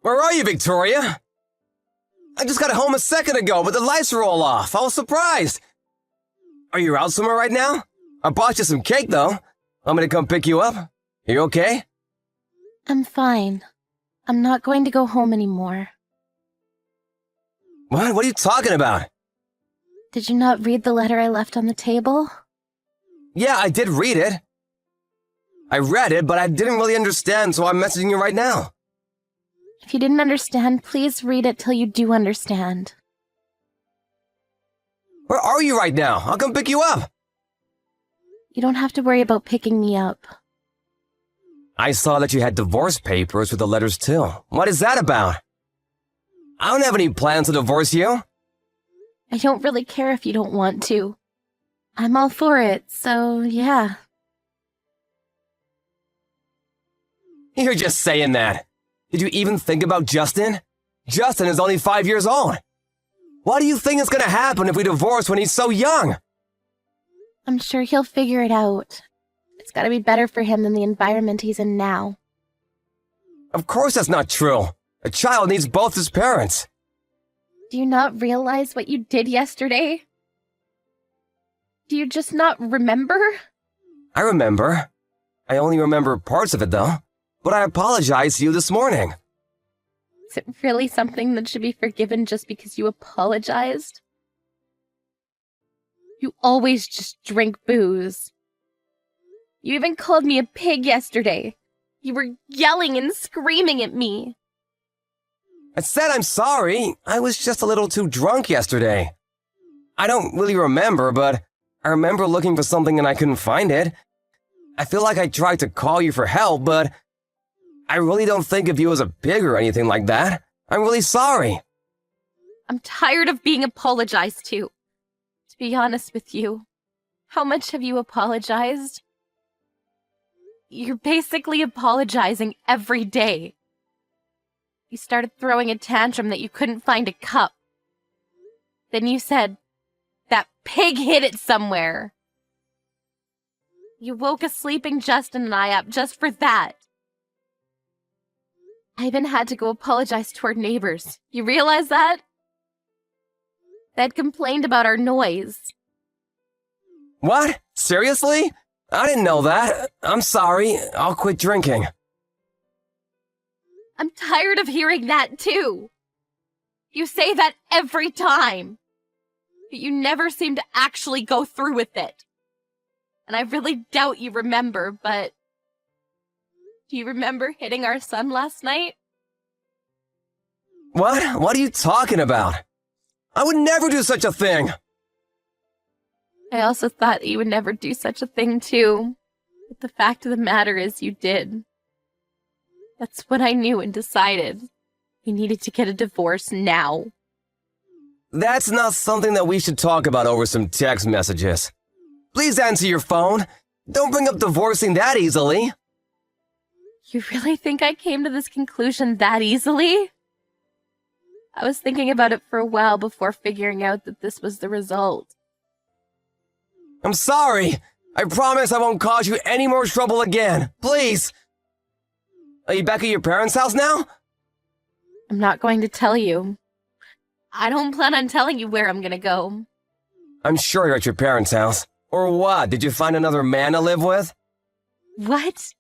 Where are you, Victoria? I just got home a second ago, but the lights are all off. I was surprised. Are you out somewhere right now? I bought you some cake, though. Want me to come pick you up? Are you okay? I'm fine. I'm not going to go home anymore. What? What are you talking about? Did you not read the letter I left on the table? Yeah, I did read it. I read it, but I didn't really understand, so I'm messaging you right now. If you didn't understand, please read it till you do understand. Where are you right now? I'll come pick you up. You don't have to worry about picking me up. I saw that you had divorce papers with the letters too. What is that about? I don't have any plans to divorce you. I don't really care if you don't want to. I'm all for it, so yeah. You're just saying that. Did you even think about Justin? Justin is only 5 years old. What do you think is going to happen if we divorce when he's so young? I'm sure he'll figure it out. It's gotta be better for him than the environment he's in now. Of course that's not true. A child needs both his parents. Do you not realize what you did yesterday? Do you just not remember? I remember. I only remember parts of it, though. But I apologized to you this morning. Is it really something that should be forgiven just because you apologized? You always just drink booze. You even called me a pig yesterday. You were yelling and screaming at me. I said I'm sorry. I was just a little too drunk yesterday. I don't really remember, but I remember looking for something and I couldn't find it. I feel like I tried to call you for help, but I really don't think of you as a pig or anything like that. I'm really sorry. I'm tired of being apologized to. To be honest with you, how much have you apologized? You're basically apologizing every day. You started throwing a tantrum that you couldn't find a cup. Then you said, that pig hid it somewhere. You woke a sleeping Justin and I up just for that. I even had to go apologize to our neighbors. You realize that? They'd complained about our noise. What? Seriously? I didn't know that. I'm sorry. I'll quit drinking. I'm tired of hearing that too. You say that every time. But you never seem to actually go through with it. And I really doubt you remember, but... Do you remember hitting our son last night? What? What are you talking about? I would never do such a thing. I also thought that you would never do such a thing too. But the fact of the matter is you did. That's what I knew and decided. We needed to get a divorce now. That's not something that we should talk about over some text messages. Please answer your phone. Don't bring up divorcing that easily. You really think I came to this conclusion that easily? I was thinking about it for a while before figuring out that this was the result. I'm sorry. I promise I won't cause you any more trouble again. Please. Are you back at your parents' house now? I'm not going to tell you. I don't plan on telling you where I'm gonna go. I'm sure you're at your parents' house. Or what? Did you find another man to live with? What?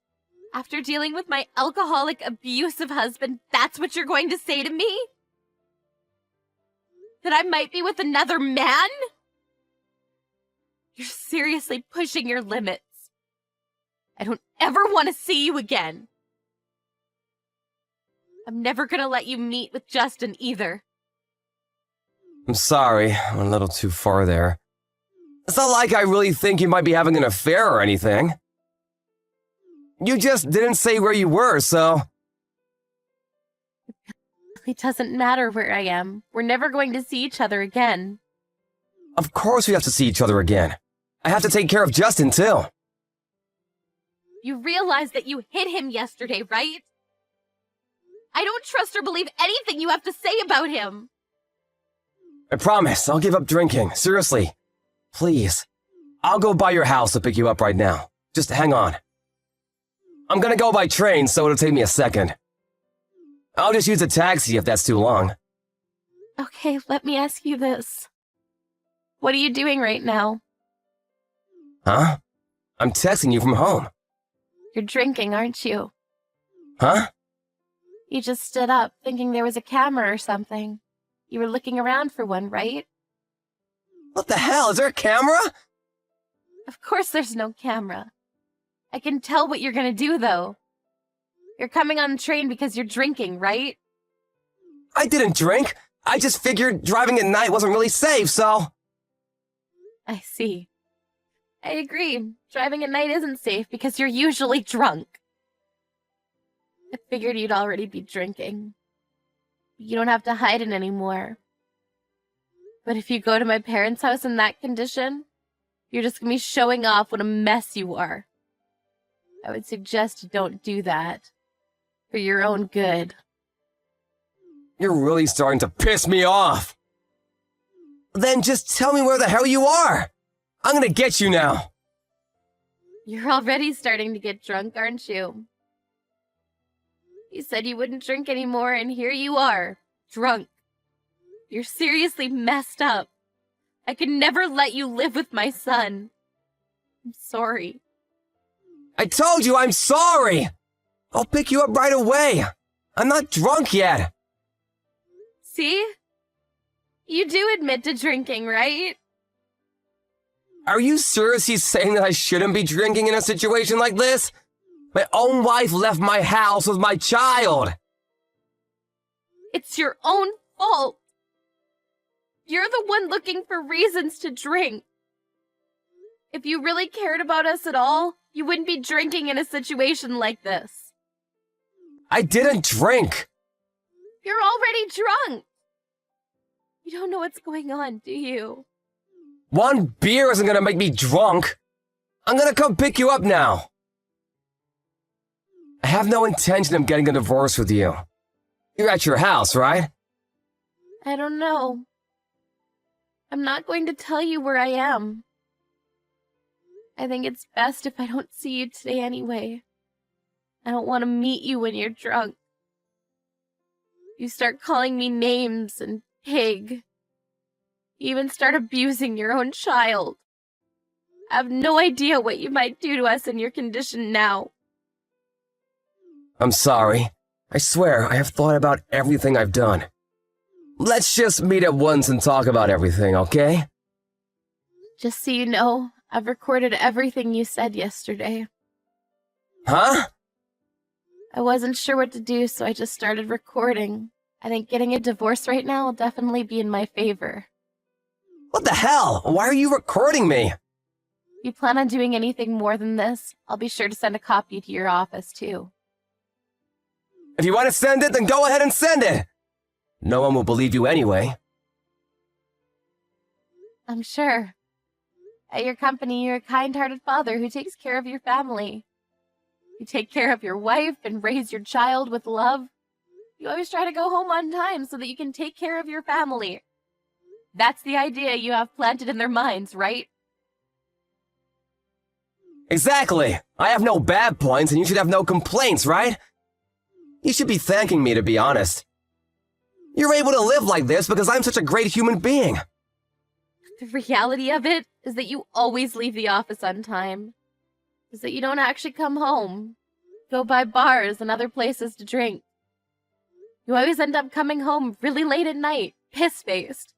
After dealing with my alcoholic, abusive husband, that's what you're going to say to me? That I might be with another man? You're seriously pushing your limits. I don't ever want to see you again. I'm never gonna let you meet with Justin either. I'm sorry. I went a little too far there. It's not like I really think you might be having an affair or anything. You just didn't say where you were, so... It doesn't matter where I am. We're never going to see each other again. Of course we have to see each other again. I have to take care of Justin, too. You realize that you hit him yesterday, right? I don't trust or believe anything you have to say about him. I promise, I'll give up drinking. Seriously. Please. I'll go by your house to pick you up right now. Just hang on. I'm gonna go by train, so it'll take me a second. I'll just use a taxi if that's too long. Okay, let me ask you this. What are you doing right now? Huh? I'm texting you from home. You're drinking, aren't you? Huh? You just stood up, thinking there was a camera or something. You were looking around for one, right? What the hell? Is there a camera? Of course there's no camera. I can tell what you're gonna do, though. You're coming on the train because you're drinking, right? I didn't drink. I just figured driving at night wasn't really safe, so... I see. I agree. Driving at night isn't safe because you're usually drunk. I figured you'd already be drinking. You don't have to hide it anymore. But if you go to my parents' house in that condition, you're just gonna be showing off what a mess you are. I would suggest you don't do that. For your own good. You're really starting to piss me off. Then just tell me where the hell you are. I'm gonna get you now. You're already starting to get drunk, aren't you? You said you wouldn't drink anymore, and here you are, drunk. You're seriously messed up. I could never let you live with my son. I'm sorry. I told you I'm sorry. I'll pick you up right away. I'm not drunk yet. See? You do admit to drinking, right? Are you seriously saying that I shouldn't be drinking in a situation like this? My own wife left my house with my child. It's your own fault. You're the one looking for reasons to drink. If you really cared about us at all, you wouldn't be drinking in a situation like this. I didn't drink. You're already drunk. You don't know what's going on, do you? One beer isn't gonna make me drunk. I'm gonna come pick you up now. I have no intention of getting a divorce with you. You're at your house, right? I don't know. I'm not going to tell you where I am. I think it's best if I don't see you today anyway. I don't want to meet you when you're drunk. You start calling me names and pig. You even start abusing your own child. I have no idea what you might do to us in your condition now. I'm sorry. I swear I have thought about everything I've done. Let's just meet at once and talk about everything, okay? Just so you know, I've recorded everything you said yesterday. Huh? I wasn't sure what to do, so I just started recording. I think getting a divorce right now will definitely be in my favor. What the hell? Why are you recording me? If you plan on doing anything more than this, I'll be sure to send a copy to your office, too. If you want to send it, then go ahead and send it. No one will believe you anyway. I'm sure. At your company, you're a kind-hearted father who takes care of your family. You take care of your wife and raise your child with love. You always try to go home on time so that you can take care of your family. That's the idea you have planted in their minds, right? Exactly. I have no bad points and you should have no complaints, right? You should be thanking me, to be honest. You're able to live like this because I'm such a great human being. The reality of it is that you always leave the office on time. Is that you don't actually come home. Go by bars and other places to drink. You always end up coming home really late at night, piss-faced.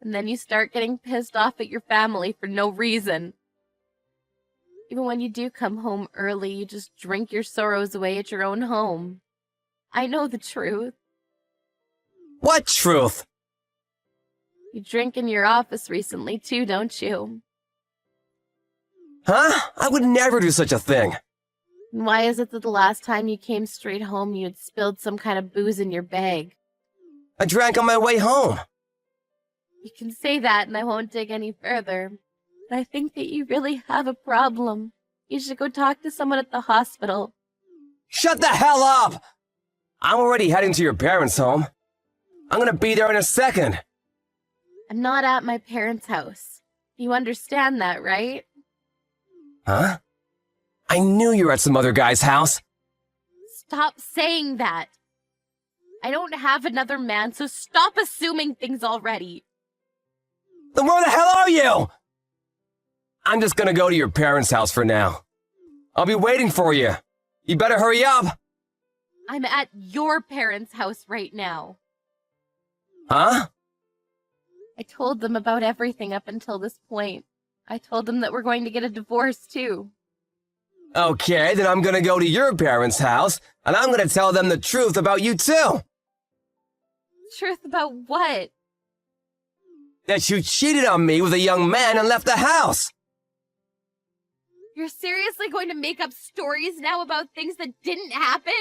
And then you start getting pissed off at your family for no reason. Even when you do come home early, you just drink your sorrows away at your own home. I know the truth. What truth? You drink in your office recently too, don't you? Huh? I would never do such a thing. And why is it that the last time you came straight home you had spilled some kind of booze in your bag? I drank on my way home. You can say that and I won't dig any further. But I think that you really have a problem. You should go talk to someone at the hospital. Shut the hell up! I'm already heading to your parents' home. I'm gonna be there in a second. I'm not at my parents' house. You understand that, right? Huh? I knew you were at some other guy's house. Stop saying that. I don't have another man, so stop assuming things already. Then where the hell are you? I'm just gonna go to your parents' house for now. I'll be waiting for you. You better hurry up. I'm at your parents' house right now. Huh? I told them about everything up until this point. I told them that we're going to get a divorce, too. Okay, then I'm gonna go to your parents' house, and I'm gonna tell them the truth about you too. Truth about what? That you cheated on me with a young man and left the house. You're seriously going to make up stories now about things that didn't happen?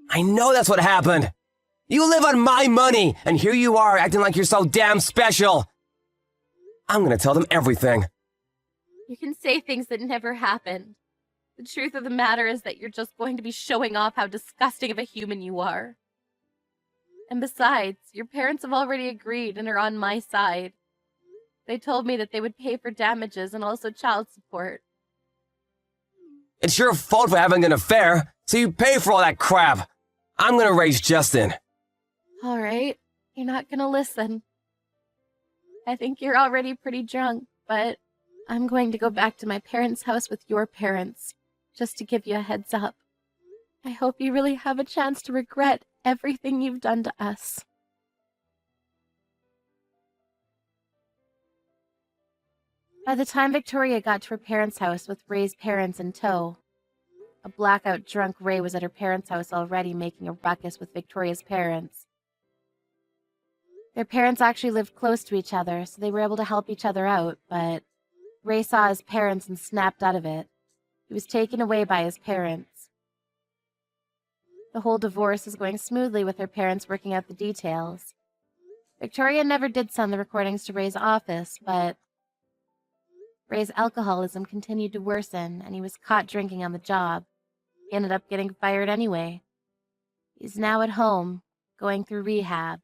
I know that's what happened. You live on my money, and here you are acting like you're so damn special. I'm gonna tell them everything. You can say things that never happened. The truth of the matter is that you're just going to be showing off how disgusting of a human you are. And besides, your parents have already agreed and are on my side. They told me that they would pay for damages and also child support. It's your fault for having an affair, so you pay for all that crap. I'm gonna raise Justin. All right, you're not gonna listen. I think you're already pretty drunk, but I'm going to go back to my parents' house with your parents, just to give you a heads up. I hope you really have a chance to regret everything you've done to us. By the time Victoria got to her parents' house with Ray's parents in tow, a blackout drunk Ray was at her parents' house already making a ruckus with Victoria's parents. Their parents actually lived close to each other, so they were able to help each other out, but Ray saw his parents and snapped out of it. He was taken away by his parents. The whole divorce is going smoothly with her parents working out the details. Victoria never did send the recordings to Ray's office, but Ray's alcoholism continued to worsen, and he was caught drinking on the job. He ended up getting fired anyway. He's now at home, going through rehab.